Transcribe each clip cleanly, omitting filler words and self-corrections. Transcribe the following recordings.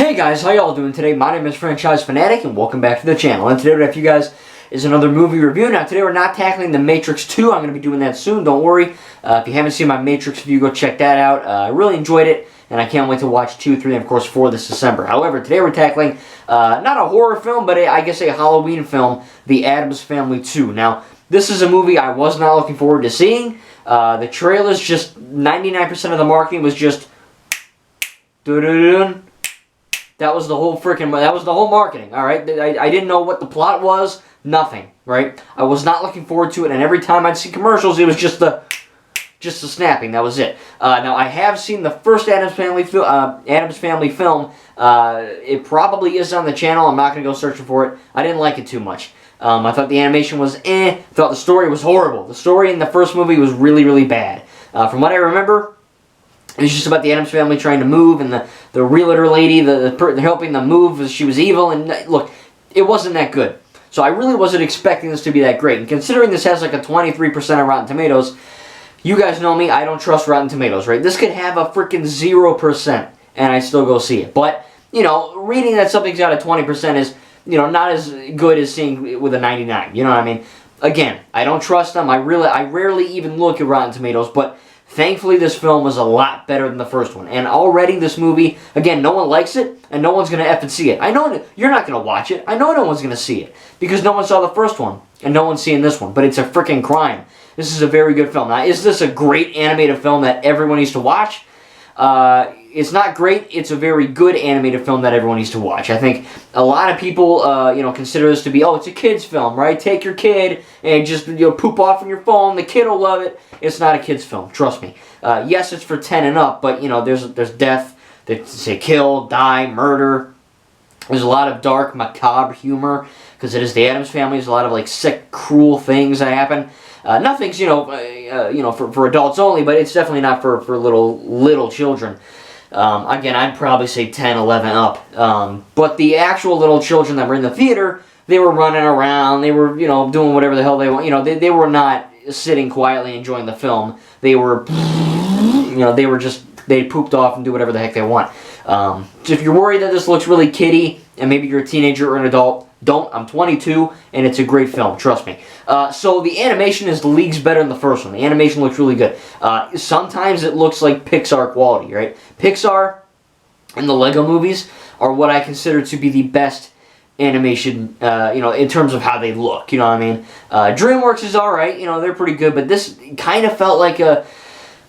Hey guys, how y'all doing today? My name is Franchise Fanatic and welcome back to the channel. And today what I have for you guys is another movie review. Now today we're not tackling The Matrix 2. I'm going to be doing that soon, don't worry. If you haven't seen my Matrix review, go check that out. I really enjoyed it and I can't wait to watch 2, 3, and of course 4 this December. However, today we're tackling not a horror film, but I guess a Halloween film, The Addams Family 2. Now, this is a movie I was not looking forward to seeing. The trailers, just 99% of the marketing was just doo-doo-doo. That was the whole marketing, alright? I didn't know what the plot was, nothing, right? I was not looking forward to it, and every time I'd see commercials, it was just the snapping, that was it. Now, I have seen the first Addams Family film. It probably is on the channel. I'm not going to go searching for it. I didn't like it too much. I thought the animation was eh. I thought the story was horrible. The story in the first movie was really, really bad. From what I remember, it was just about the Addams family trying to move, and the realtor lady, helping them move, she was evil, and look, it wasn't that good. So I really wasn't expecting this to be that great. And considering this has like a 23% of Rotten Tomatoes, you guys know me, I don't trust Rotten Tomatoes, right? This could have a freaking 0%, and I still go see it. But, you know, reading that something's got a 20% is, you know, not as good as seeing it with a 99, you know what I mean? Again, I don't trust them. I rarely even look at Rotten Tomatoes, but thankfully, this film was a lot better than the first one. And already this movie, again, no one likes it, and no one's going to effing see it. I know you're not going to watch it. I know no one's going to see it, because no one saw the first one, and no one's seeing this one. But it's a freaking crime. This is a very good film. Now, is this a great animated film that everyone needs to watch? It's not great. It's a very good animated film that everyone needs to watch. I think a lot of people, consider this to be, oh, it's a kid's film, right? Take your kid and just, poop off on your phone. The kid will love it. It's not a kid's film. Trust me. Yes, it's for 10 and up, but, there's death. They say kill, die, murder. There's a lot of dark, macabre humor because it is the Addams Family. There's a lot of, like, sick, cruel things that happen. Nothing's, for adults only, but it's definitely not for little children. Again, I'd probably say 10, 11 up. But the actual little children that were in the theater, they were running around. They were, doing whatever the hell they want. They were not sitting quietly enjoying the film. They were, they pooped off and do whatever the heck they want. So if you're worried that this looks really kiddie, and maybe you're a teenager or an adult, don't. I'm 22, and it's a great film. Trust me. So the animation is leagues better than the first one. The animation looks really good. Sometimes it looks like Pixar quality, right? Pixar and the Lego movies are what I consider to be the best animation, in terms of how they look. You know what I mean? DreamWorks is all right. They're pretty good, but this kind of felt like a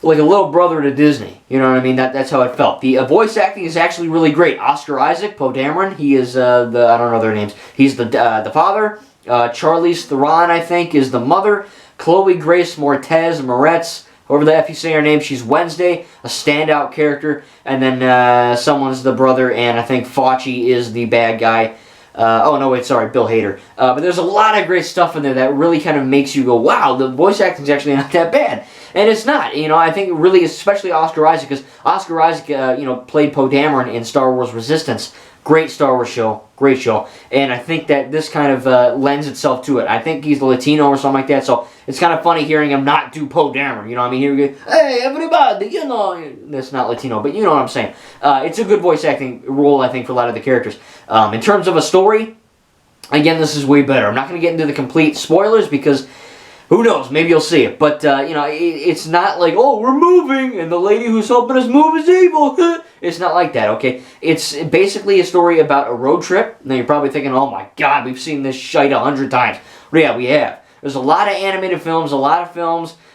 little brother to Disney. You know what I mean? That's how it felt. The voice acting is actually really great. Oscar Isaac, Poe Dameron, he is I don't know their names. He's the father. Charlize Theron, I think, is the mother. Chloe Grace Moretz, however the F you say her name, she's Wednesday, a standout character. And then someone's the brother, and I think Fauci is the bad guy. Bill Hader. But there's a lot of great stuff in there that really kind of makes you go, wow, the voice acting is actually not that bad. And it's not. I think really, especially Oscar Isaac, because Oscar Isaac, played Poe Dameron in Star Wars Resistance. Great Star Wars show. Great show. And I think that this kind of lends itself to it. I think he's Latino or something like that, so it's kind of funny hearing him not do Poe Dameron. You know what I mean? Here we go, hey, everybody, that's not Latino, but you know what I'm saying. It's a good voice acting role, I think, for a lot of the characters. In terms of a story, again, this is way better. I'm not going to get into the complete spoilers because who knows? Maybe you'll see it. But, it's not like, oh, we're moving, and the lady who's helping us move is evil. It's not like that, okay? It's basically a story about a road trip. Now, you're probably thinking, oh, my God, we've seen this shite 100 times. Well, yeah, we have. There's a lot of animated films,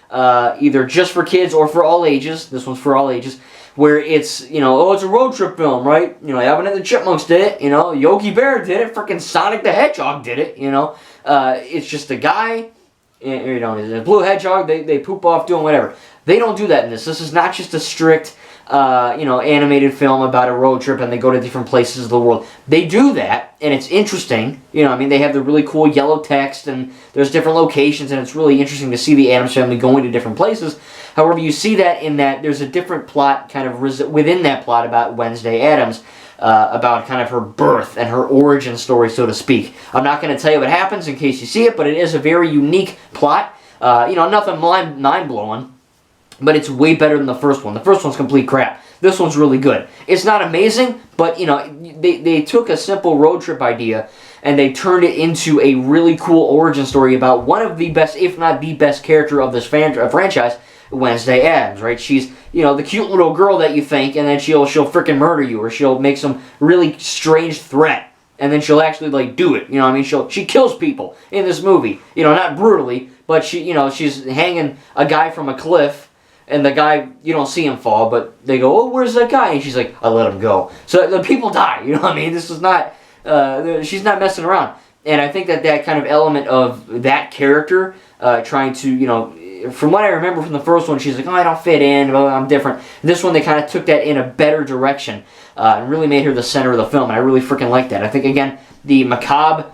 either just for kids or for all ages. This one's for all ages. Where it's, it's a road trip film, right? Alvin and the Chipmunks did it. Yogi Bear did it. Freaking Sonic the Hedgehog did it, It's just a guy... a blue hedgehog, they poop off doing whatever. They don't do that in this. This is not just a strict, animated film about a road trip and they go to different places of the world. They do that, and it's interesting. They have the really cool yellow text, and there's different locations, and it's really interesting to see the Addams Family going to different places. However, you see that in that there's a different plot kind of within that plot about Wednesday Addams. About kind of her birth and her origin story, so to speak. I'm not going to tell you what happens in case you see it, but it is a very unique plot. Nothing mind-blowing, but it's way better than the first one. The first one's complete crap. This one's really good. It's not amazing, but, you know, they took a simple road trip idea and they turned it into a really cool origin story about one of the best, if not the best character of this franchise, Wednesday Addams, right? She's, you know, the cute little girl that you think, and then she'll freaking murder you, or she'll make some really strange threat, and then she'll actually, like, do it. You know what I mean? She kills people in this movie. You know, not brutally, but she's hanging a guy from a cliff, and the guy, you don't see him fall, but they go, oh, where's that guy? And she's like, I let him go. So the people die, you know what I mean? This is not, she's not messing around. And I think that kind of element of that character trying to, you know, from what I remember from the first one, she's like, oh, I don't fit in, I'm different. This one, they kind of took that in a better direction and really made her the center of the film, and I really freaking like that. I think, again, the macabre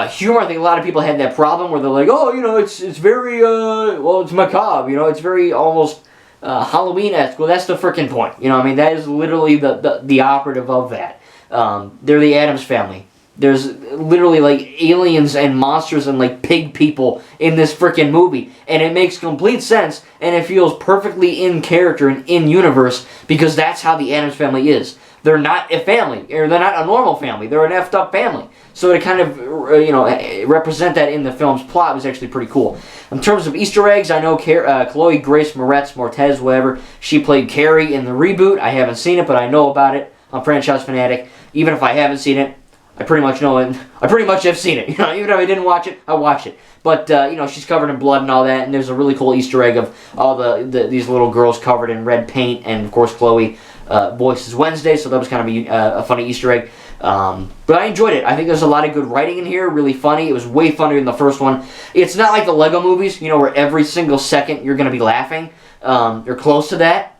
humor, I think a lot of people had that problem where they're like, oh, you know, it's very, well, it's macabre, you know, it's very almost Halloween-esque. Well, that's the freaking point, you know what I mean? That is literally the operative of that. They're the Addams family. There's literally, like, aliens and monsters and, like, pig people in this freaking movie. And it makes complete sense, and it feels perfectly in character and in universe, because that's how the Addams family is. They're not a family, or they're not a normal family. They're an effed up family. So to kind of, you know, represent that in the film's plot was actually pretty cool. In terms of Easter eggs, I know Chloe Grace Moretz, whatever, she played Carrie in the reboot. I haven't seen it, but I know about it on Franchise Fanatic. Even if I haven't seen it, I pretty much know it. I pretty much have seen it. You know, even if I didn't watch it, I watched it. But you know, she's covered in blood and all that, and there's a really cool Easter egg of all these little girls covered in red paint, and of course Chloe voices Wednesday, so that was kind of a funny Easter egg. But I enjoyed it. I think there's a lot of good writing in here, really funny. It was way funnier than the first one. It's not like the Lego movies, you know, where every single second you're going to be laughing. You're close to that.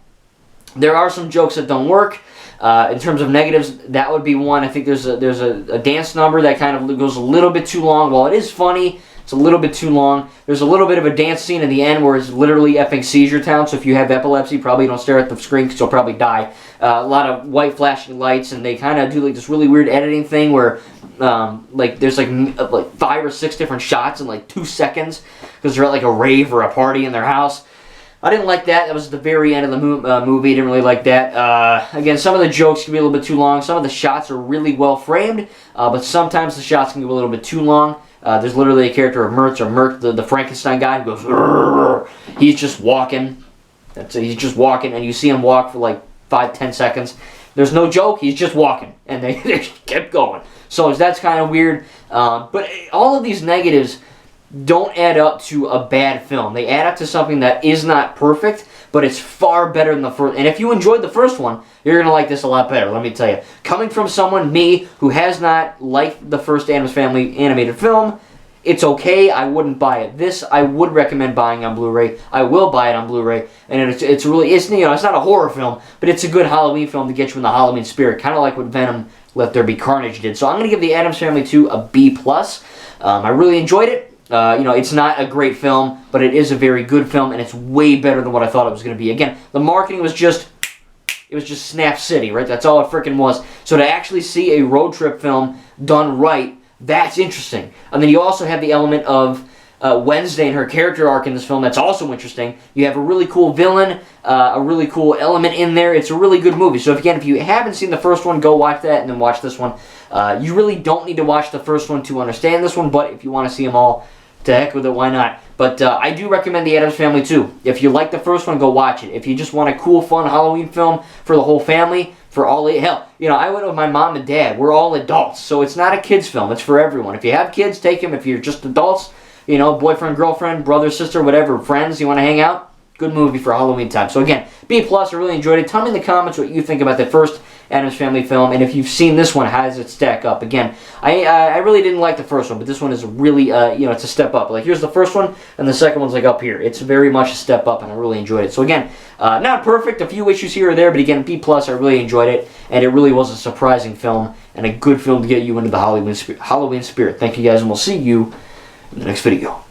There are some jokes that don't work. In terms of negatives, that would be one. I think there's a dance number that kind of goes a little bit too long. While it is funny, it's a little bit too long. There's a little bit of a dance scene in the end where it's literally effing seizure town. So if you have epilepsy, probably don't stare at the screen because you'll probably die. A lot of white flashing lights, and they kind of do like this really weird editing thing where like there's like 5 or 6 different shots in like 2 seconds because they're at like a rave or a party in their house. I didn't like that. That was the very end of the movie. Didn't really like that. Again, some of the jokes can be a little bit too long. Some of the shots are really well framed, but sometimes the shots can go a little bit too long. There's literally a character of Merc, the Frankenstein guy, who goes, "Rrr." He's just walking. He's just walking, and you see him walk for like 5-10 seconds. There's no joke. He's just walking, and they kept going. So that's kind of weird. But all of these negatives don't add up to a bad film. They add up to something that is not perfect, but it's far better than the first. And if you enjoyed the first one, you're going to like this a lot better, let me tell you. Coming from someone, me, who has not liked the first Addams Family animated film, it's okay. I wouldn't buy it. This, I would recommend buying on Blu-ray. I will buy it on Blu-ray. And it's really, you know, it's not a horror film, but it's a good Halloween film to get you in the Halloween spirit, kind of like what Venom Let There Be Carnage did. So I'm going to give the Addams Family 2 a B+. I really enjoyed it. You know, it's not a great film, but it is a very good film, and it's way better than what I thought it was going to be. Again, the marketing was just, it was just Snap City, right? That's all it freaking was. So to actually see a road trip film done right, that's interesting. And then you also have the element of Wednesday and her character arc in this film. That's also interesting. You have a really cool villain, a really cool element in there. It's a really good movie. So if you haven't seen the first one, go watch that and then watch this one. You really don't need to watch the first one to understand this one, but if you want to see them all, to heck with it, why not? But I do recommend the Addams Family too. If you like the first one, go watch it. If you just want a cool, fun Halloween film for the whole family, for all, hell, you know, I went with my mom and dad. We're all adults, so it's not a kid's film. It's for everyone. If you have kids, take them. If you're just adults, you know, boyfriend, girlfriend, brother, sister, whatever, friends, you want to hang out, good movie for Halloween time. So again, B+, I really enjoyed it. Tell me in the comments what you think about the first Addams Family film, and if you've seen this one, how does it stack up? Again, I really didn't like the first one, but this one is really, you know, it's a step up. Like, here's the first one, and the second one's like up here. It's very much a step up, and I really enjoyed it. So again, not perfect, a few issues here or there, but again, B+, I really enjoyed it, and it really was a surprising film, and a good film to get you into the Halloween spirit. Thank you guys, and we'll see you in the next video.